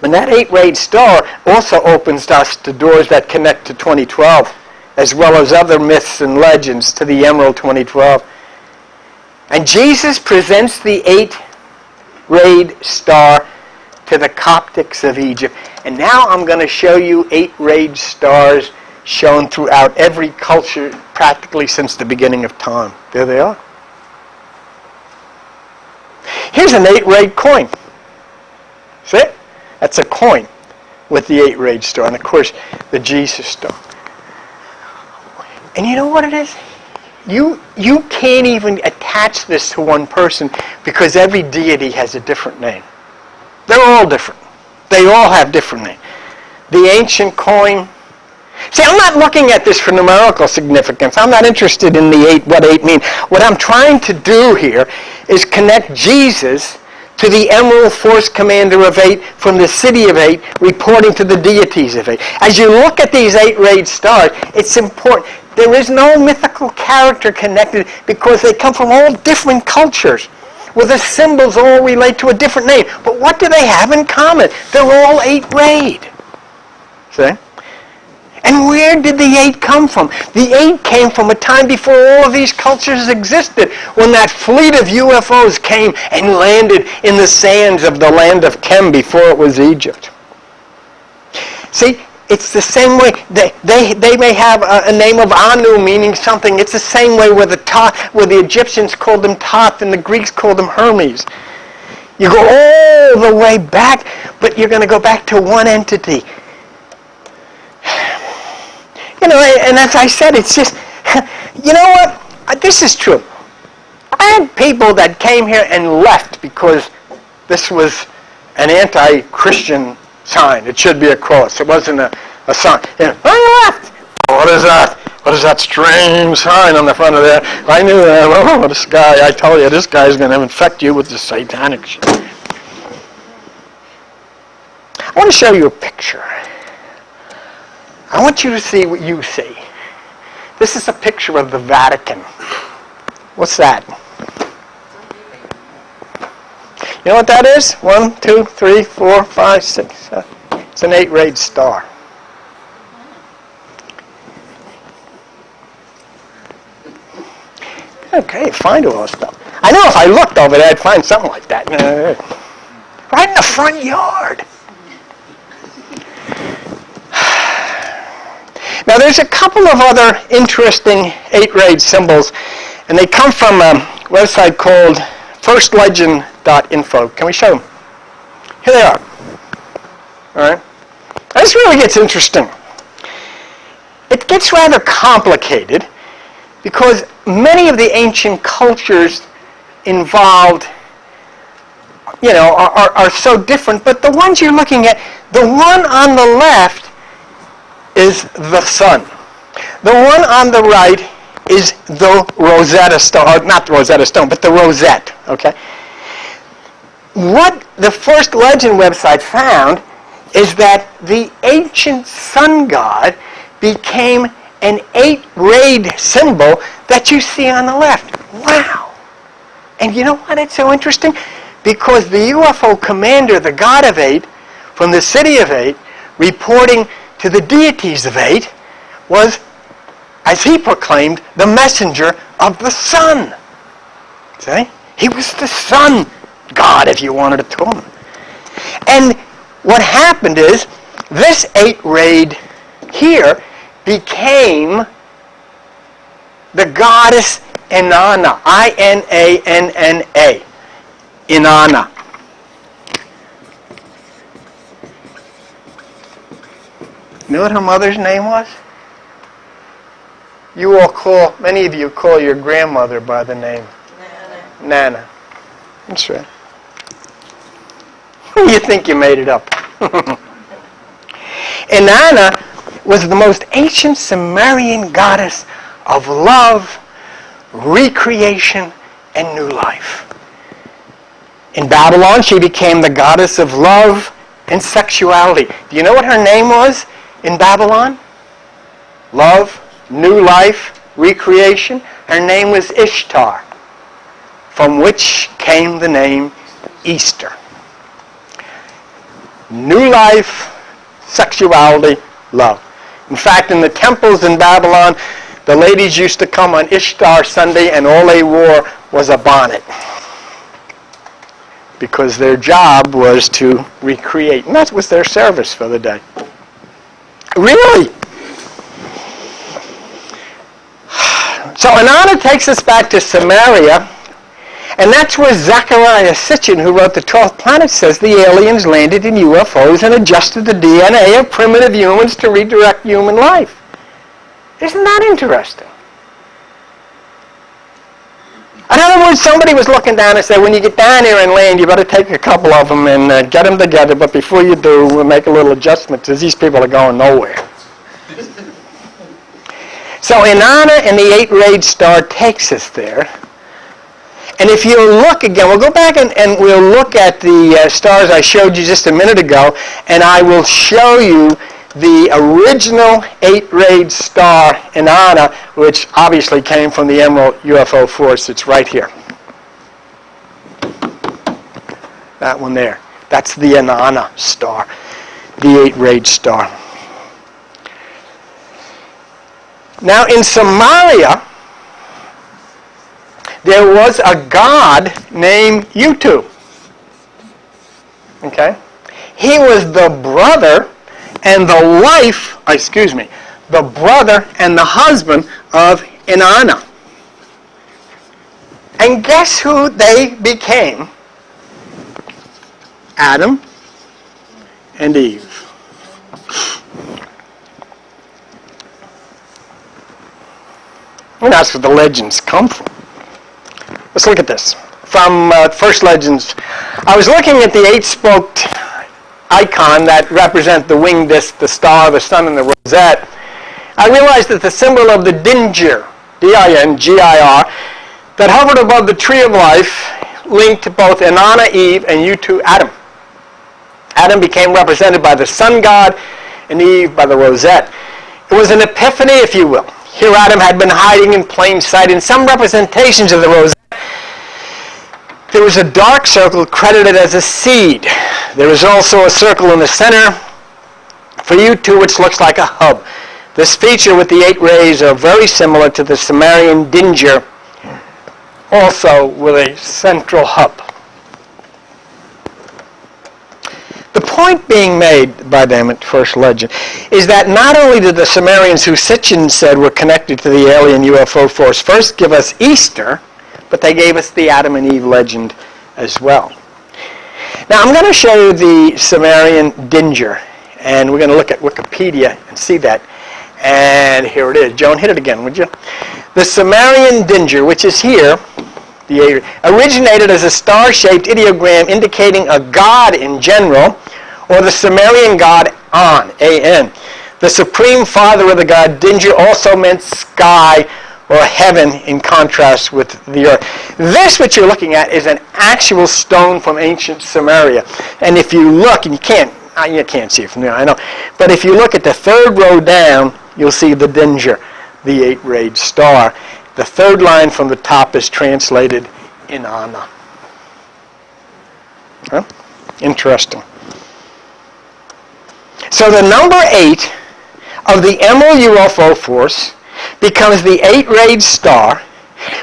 And that 8-rayed star also opens us to doors that connect to 2012, as well as other myths and legends to the Emerald 2012. And Jesus presents the 8-rayed star to the Coptics of Egypt. And now I'm going to show you 8-rayed stars shown throughout every culture practically since the beginning of time. There they are. Here's an 8-rayed coin. See it? That's a coin with the 8-rayed star. And of course, the Jesus star. And you know what it is? You can't even attach this to one person, because every deity has a different name. They're all different. They all have different names. The ancient coin. See, I'm not looking at this for numerical significance. I'm not interested in the 8, what 8 mean. What I'm trying to do here is connect Jesus to the Emerald Force Commander of 8 from the City of 8, reporting to the deities of 8. As you look at these 8-rayed stars, it's important. There is no mythical character connected, because they come from all different cultures, where the symbols all relate to a different name. But what do they have in common? They're all 8-rayed. See? And where did the 8 come from? The 8 came from a time before all of these cultures existed, when that fleet of UFOs came and landed in the sands of the land of Chem before it was Egypt. See, it's the same way. They may have a name of Anu meaning something. It's the same way where the Egyptians called them Thoth and the Greeks called them Hermes. You go all the way back, but you're going to go back to one entity. You know, and as I said, it's just, you know what? This is true. I had people that came here and left because this was an anti-Christian sign. It should be a cross. It wasn't a sign. You know, oh, you left. What is that? What is that strange sign on the front of there? I knew that. Oh, this guy, I told you, this guy's going to infect you with the satanic shit. I want to show you a picture. I want you to see what you see. This is a picture of the Vatican. What's that? You know what that is? 1, 2, 3, 4, 5, 6, 7. It's an 8-rayed star. Okay, find all this stuff. I know if I looked over there, I'd find something like that. Right in the front yard. Now, there's a couple of other interesting 8-rayed symbols, and they come from a website called firstlegend.info. Can we show them? Here they are. All right. This really gets interesting. It gets rather complicated because many of the ancient cultures involved, are so different. But the ones you're looking at, the one on the left is the sun. The one on the right is the Rosetta Stone, not the Rosetta Stone, but the rosette, okay? What the First Legend website found is that the ancient sun god became an 8-rayed symbol that you see on the left. Wow. And you know what? It's so interesting? Because the UFO commander, the god of 8, from the city of 8, reporting to the deities of 8, was, as he proclaimed, the messenger of the sun. See? He was the sun god, if you wanted to call him. And what happened is, this 8-rayed here became the goddess Inanna, I-N-A-N-N-A, Inanna. You know what her mother's name was? Many of you call your grandmother by the name Nana. That's right. You think you made it up. Inanna was the most ancient Sumerian goddess of love, recreation, and new life. In Babylon, she became the goddess of love and sexuality. Do you know what her name was in Babylon? Love, new life, recreation. Her name was Ishtar, from which came the name Easter. New life, sexuality, love. In fact, in the temples in Babylon, the ladies used to come on Ishtar Sunday and all they wore was a bonnet, because their job was to recreate. And that was their service for the day. Really? So Inanna takes us back to Samaria, and that's where Zecharia Sitchin, who wrote The 12th Planet, says the aliens landed in UFOs and adjusted the DNA of primitive humans to redirect human life. Isn't that interesting? In other words, somebody was looking down and said, when you get down here and land, you better take a couple of them and get them together, but before you do, we'll make a little adjustment because these people are going nowhere. So Inanna and the 8-rayed star takes us there. And if you look again, we'll go back and we'll look at the stars I showed you just a minute ago, and I will show you the original 8-rayed star Inanna, which obviously came from the Emerald UFO Force. It's right here. That one there. That's the Inanna star, the 8-rayed star. Now in Somalia, there was a god named Utu. Okay? He was the brother and the the brother and the husband of Inanna. And guess who they became? Adam and Eve. And that's where the legends come from. Let's look at this. From First Legends. I was looking at the 8-spoked icon that represent the winged disc, the star, the sun, and the rosette. I realized that the symbol of the Dingir, D-I-N-G-I-R, that hovered above the tree of life linked both Inanna, Eve, and you two, Adam. Adam became represented by the sun god and Eve by the rosette. It was an epiphany, if you will. Here Adam had been hiding in plain sight in some representations of the rosette. There was a dark circle credited as a seed. There is also a circle in the center for you two, which looks like a hub. This feature with the 8 rays are very similar to the Sumerian Dingir, also with a central hub. The point being made by them at first legend is that not only did the Sumerians, who Sitchin said were connected to the alien UFO force, first give us Easter, but they gave us the Adam and Eve legend as well. Now I'm going to show you the Sumerian Dingir, and we're going to look at Wikipedia and see that. And here it is. Joan, hit it again, would you? The Sumerian Dingir, which is here, originated as a star-shaped ideogram indicating a god in general, or the Sumerian god An, A-N. The supreme father of the god Dingir also meant sky or heaven in contrast with the earth. This, what you're looking at, is an actual stone from ancient Sumeria. And if you look, and you can't see it from there, I know, but if you look at the third row down, you'll see the Dingir, the 8-rayed star. The third line from the top is translated Inanna. Huh? Interesting. So the number 8 of the Emerald UFO force becomes the 8-rayed star,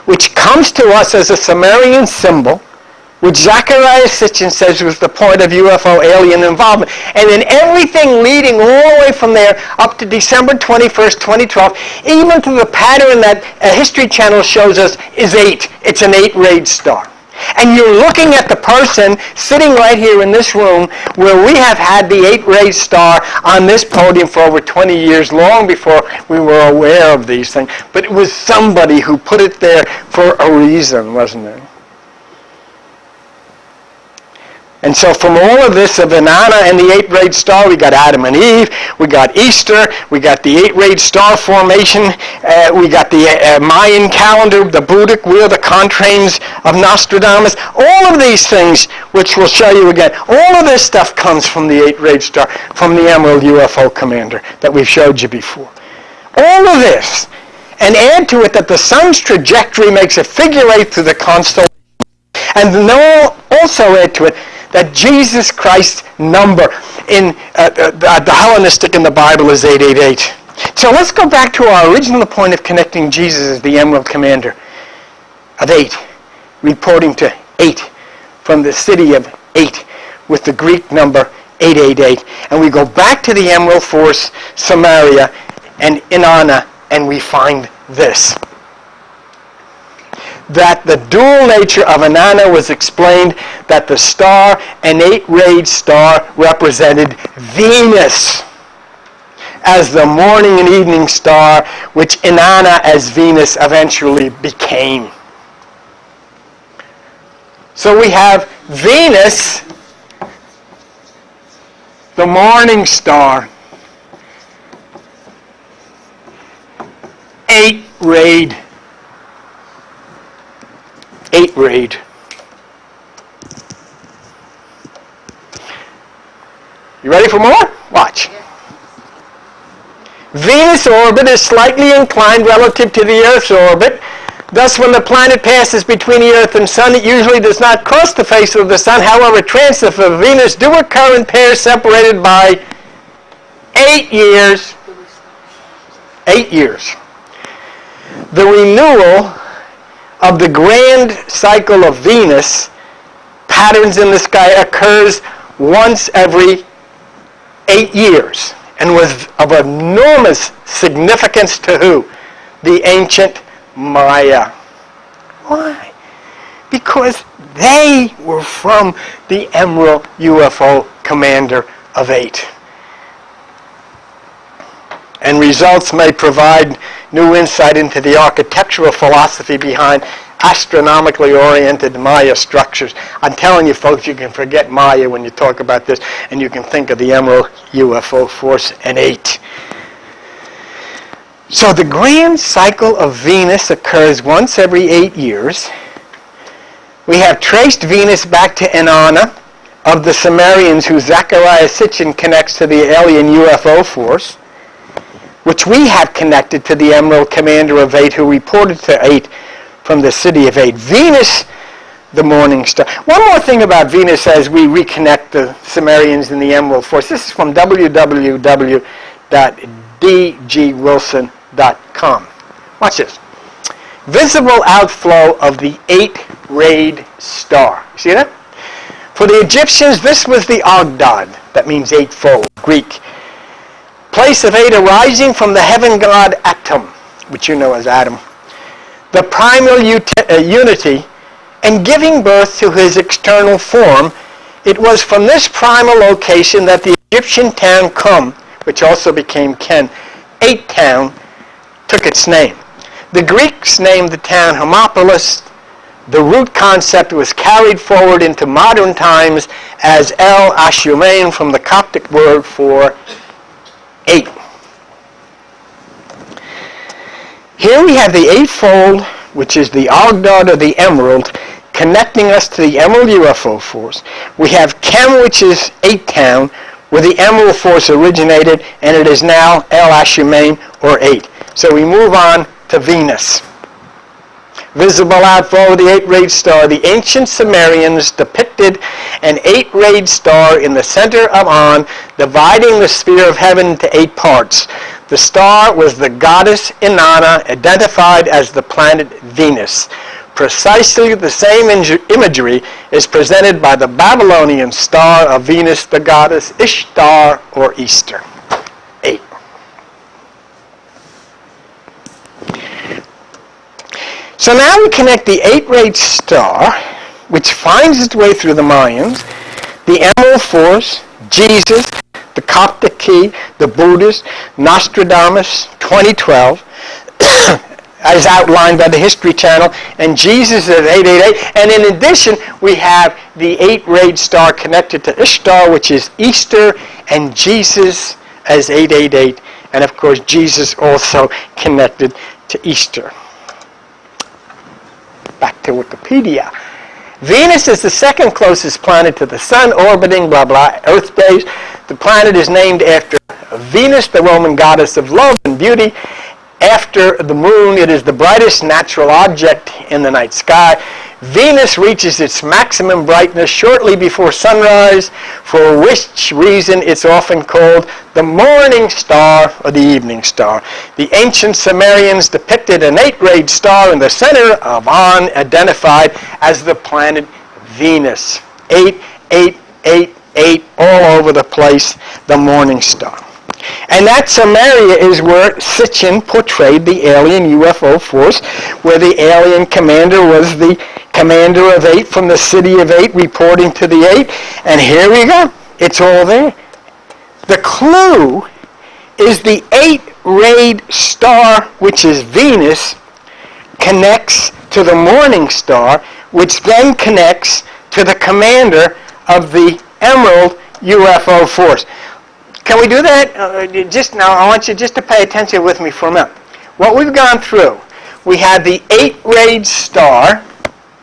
which comes to us as a Sumerian symbol, which Zecharia Sitchin says was the point of UFO alien involvement. And then everything leading all the way from there up to December 21st, 2012, even to the pattern that a History Channel shows us is 8. It's an 8-rayed star. And you're looking at the person sitting right here in this room where we have had the 8-rayed star on this podium for over 20 years, long before we were aware of these things. But it was somebody who put it there for a reason, wasn't it? And so from all of this of Inanna and the 8-rayed star, we got Adam and Eve, we got Easter, we got the 8-rayed star formation, we got the Mayan calendar, the Boudic wheel, the contrails of Nostradamus. All of these things, which we'll show you again, all of this stuff comes from the 8-rayed star, from the Emerald UFO Commander that we've showed you before. All of this, and add to it that the sun's trajectory makes a figure 8 through the constellation, and also add to it that Jesus Christ's number in the Hellenistic in the Bible is 888. So let's go back to our original point of connecting Jesus as the Emerald Commander of 8, reporting to 8 from the city of 8 with the Greek number 888. And we go back to the Emerald Force, Samaria, and Inanna, and we find this. That the dual nature of Inanna was explained, that the star, an 8-rayed star, represented Venus as the morning and evening star, which Inanna as Venus eventually became. So we have Venus, the morning star, 8-rayed. 8-rayed. You ready for more? Watch. Venus' orbit is slightly inclined relative to the Earth's orbit. Thus, when the planet passes between the Earth and Sun, it usually does not cross the face of the Sun. However, transits of Venus do occur in pairs separated by 8 years. 8 years. The renewal of the grand cycle of Venus, patterns in the sky, occurs once every 8 years and was of enormous significance to who? The ancient Maya. Why? Because they were from the Emerald UFO Commander of 8. And results may provide new insight into the architectural philosophy behind astronomically oriented Maya structures. I'm telling you, folks, you can forget Maya when you talk about this, and you can think of the Emerald UFO Force and 8. So the grand cycle of Venus occurs once every 8 years. We have traced Venus back to Inanna of the Sumerians, who Zecharia Sitchin connects to the alien UFO force, which we have connected to the Emerald Commander of 8, who reported to 8 from the city of 8. Venus, the morning star. One more thing about Venus as we reconnect the Sumerians and the Emerald Force. This is from www.dgwilson.com. Watch this. Visible outflow of the 8-rayed star. See that? For the Egyptians, this was the Ogdod. That means eightfold, Greek. Place of 8 arising from the heaven god Atum, which you know as Adam. The primal unity, and giving birth to his external form. It was from this primal location that the Egyptian town Kum, which also became Ken, 8 town, took its name. The Greeks named the town Hermopolis. The root concept was carried forward into modern times as El Ashumain, from the Coptic word for 8. Here we have the eightfold, which is the Ogdod or the Emerald, connecting us to the Emerald UFO Force. We have Kem, which is 8 town, where the Emerald Force originated, and it is now El Ashumain, or 8. So we move on to Venus. Visible outflow of the 8-rayed star. The ancient Sumerians depicted an 8-rayed star in the center of On, dividing the sphere of heaven into 8 parts. The star was the goddess Inanna, identified as the planet Venus. Precisely the same imagery is presented by the Babylonian star of Venus, the goddess Ishtar, or Easter. 8. So now we connect the 8-rayed star, which finds its way through the Mayans, the Emerald Force, Jesus, the Coptic Key, the Buddhist, Nostradamus, 2012, as outlined by the History Channel, and Jesus at 888. And in addition, we have the 8-rayed star connected to Ishtar, which is Easter, and Jesus as 888. And of course, Jesus also connected to Easter. Back to Wikipedia. Venus is the second closest planet to the Sun, orbiting blah blah Earth days. The planet is named after Venus, the Roman goddess of love and beauty. After the moon, it is the brightest natural object in the night sky. Venus reaches its maximum brightness shortly before sunrise, for which reason it's often called the morning star or the evening star. The ancient Sumerians depicted an 8-rayed star in the center of On, identified as the planet Venus. 8, 8, 8, 8, all over the place, the morning star. And that Samaria is where Sitchin portrayed the alien UFO force, where the alien commander was the commander of 8 from the city of 8, reporting to the 8. And here we go. It's all there. The clue is the 8-rayed star, which is Venus, connects to the morning star, which then connects to the commander of the Emerald UFO force. Can we do that? Just now, I want you just to pay attention with me for a minute. What we've gone through, we had the 8-rayed star.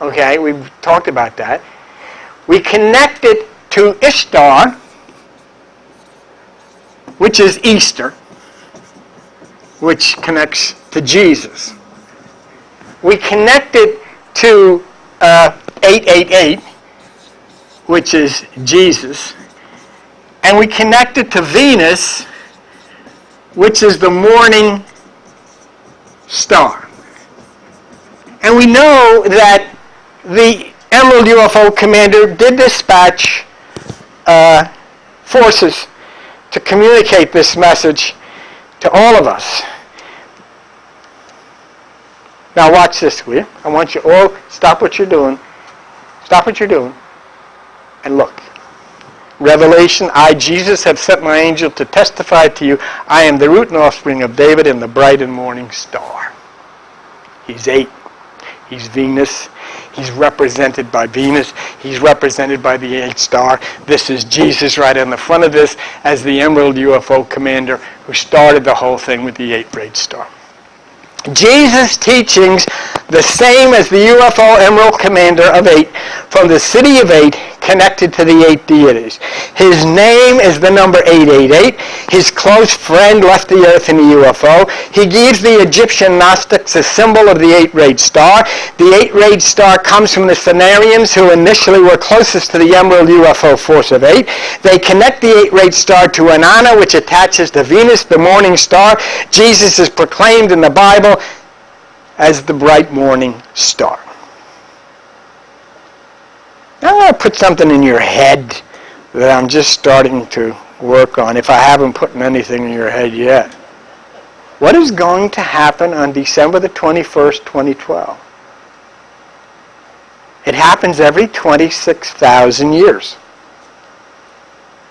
Okay, we've talked about that. We connected to Ishtar, which is Easter, which connects to Jesus. We connected to 888, which is Jesus. And we connected to Venus, which is the morning star. And we know that the Emerald UFO commander did dispatch forces to communicate this message to all of us. Now watch this, will you? I want you all, stop what you're doing, and look. Revelation, I, Jesus, have sent my angel to testify to you. I am the root and offspring of David and the bright and morning star. He's 8. He's Venus. He's represented by Venus. He's represented by the 8th star. This is Jesus right on the front of this as the Emerald UFO commander who started the whole thing with the 8th star. Jesus' teachings, the same as the UFO Emerald Commander of 8, from the city of 8, connected to the 8 deities. His name is the number 888. His close friend left the earth in a UFO. He gives the Egyptian Gnostics a symbol of the 8-rayed star. The 8-rayed star comes from the Cenarians, who initially were closest to the Emerald UFO force of 8. They connect the 8-rayed star to Inanna, which attaches to Venus, the morning star. Jesus is proclaimed in the Bible as the bright morning star. Now I'm going to put something in your head that I'm just starting to work on, if I haven't put anything in your head yet. What is going to happen on December the 21st, 2012? It happens every 26,000 years.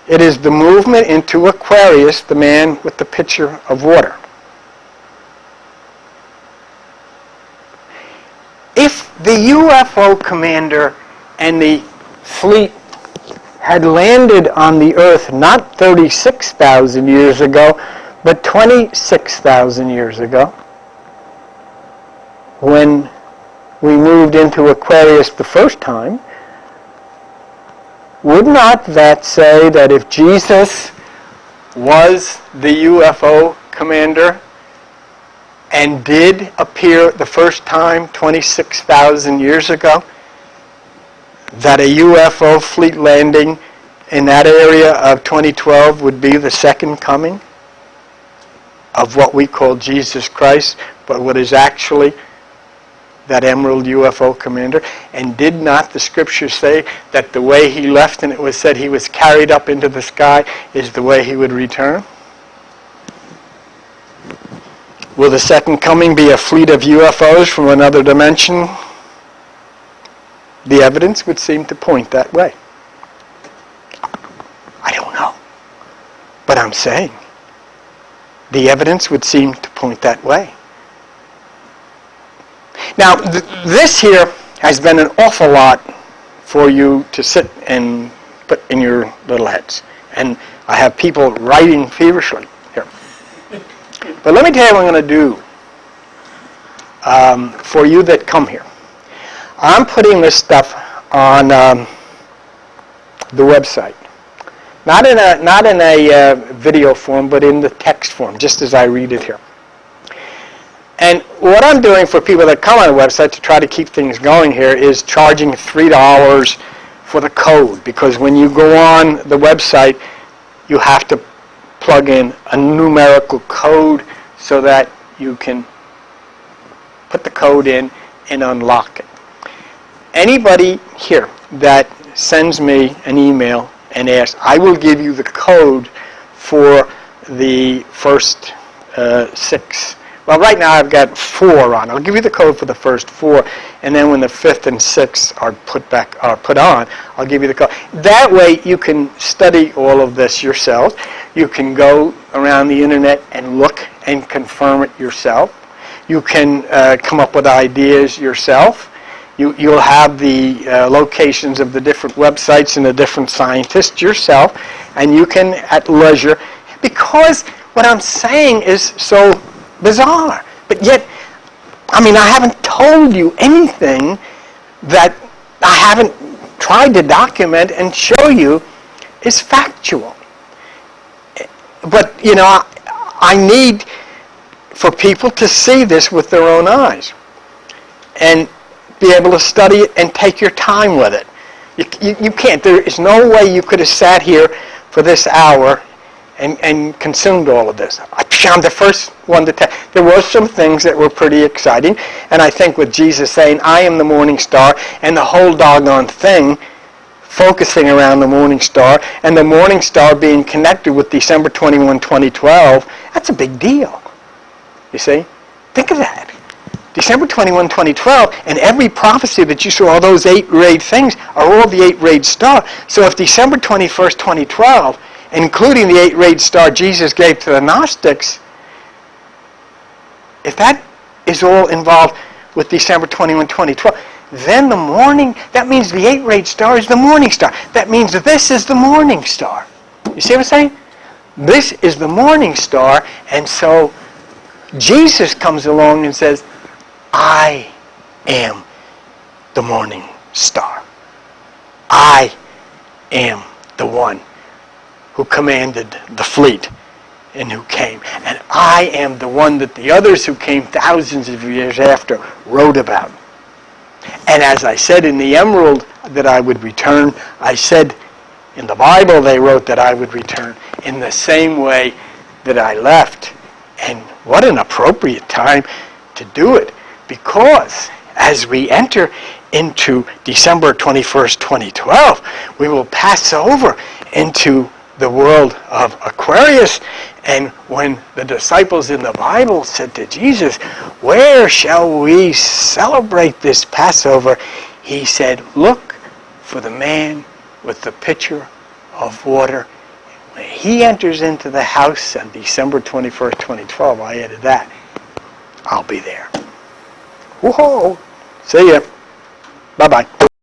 It is the movement into Aquarius, the man with the pitcher of water. If the UFO commander and the fleet had landed on the earth not 36,000 years ago, but 26,000 years ago, when we moved into Aquarius the first time, would not that say that if Jesus was the UFO commander and did appear the first time 26,000 years ago, that a UFO fleet landing in that area of 2012 would be the second coming of what we call Jesus Christ, but what is actually that Emerald UFO commander? And did not the scriptures say that the way he left, and it was said he was carried up into the sky, is the way he would return? Will the second coming be a fleet of UFOs from another dimension? The evidence would seem to point that way. I don't know. But I'm saying the evidence would seem to point that way. Now, this here has been an awful lot for you to sit and put in your little heads. And I have people writing feverishly here. But let me tell you what I'm going to do for you that come here. I'm putting this stuff on the website. Not in a video form, but in the text form, just as I read it here. And what I'm doing for people that come on the website to try to keep things going here is charging $3 for the code, because when you go on the website, you have to plug in a numerical code so that you can put the code in and unlock it. Anybody here that sends me an email and asks, I will give you the code for the first 6. Well, right now I've got 4 on. I'll give you the code for the first 4, and then when the 5th and 6th are put on, I'll give you the code. That way you can study all of this yourself. You can go around the internet and look and confirm it yourself. You can come up with ideas yourself. You'll have the locations of the different websites and the different scientists yourself, and you can at leisure, because what I'm saying is so bizarre. But yet, I haven't told you anything that I haven't tried to document and show you is factual. But, I need for people to see this with their own eyes and be able to study it and take your time with it. You can't. There is no way you could have sat here for this hour and consumed all of this. I'm the first one to tell. There were some things that were pretty exciting, and I think with Jesus saying, I am the morning star, and the whole doggone thing focusing around the morning star, and the morning star being connected with December 21, 2012, that's a big deal. You see? Think of that. December 21, 2012, and every prophecy that you saw, all those 8-rayed things, are all the 8-rayed star. So if December 21st, 2012, including the 8-rayed star Jesus gave to the Gnostics, if that is all involved, with December 21, 2012. Then the morning, that means the 8-rayed star is the morning star. That means this is the morning star. You see what I'm saying? This is the morning star, and so Jesus comes along and says, I am the morning star. I am the one who commanded the fleet and who came. And I am the one that the others who came thousands of years after wrote about. And as I said in the Emerald that I would return, I said in the Bible they wrote that I would return in the same way that I left. And what an appropriate time to do it, because as we enter into December 21st, 2012, we will pass over into the world of Aquarius. And when the disciples in the Bible said to Jesus, where shall we celebrate this Passover? He said, look for the man with the pitcher of water. When he enters into the house on December 21st, 2012, I added that, I'll be there. Whoa! See ya. Bye-bye.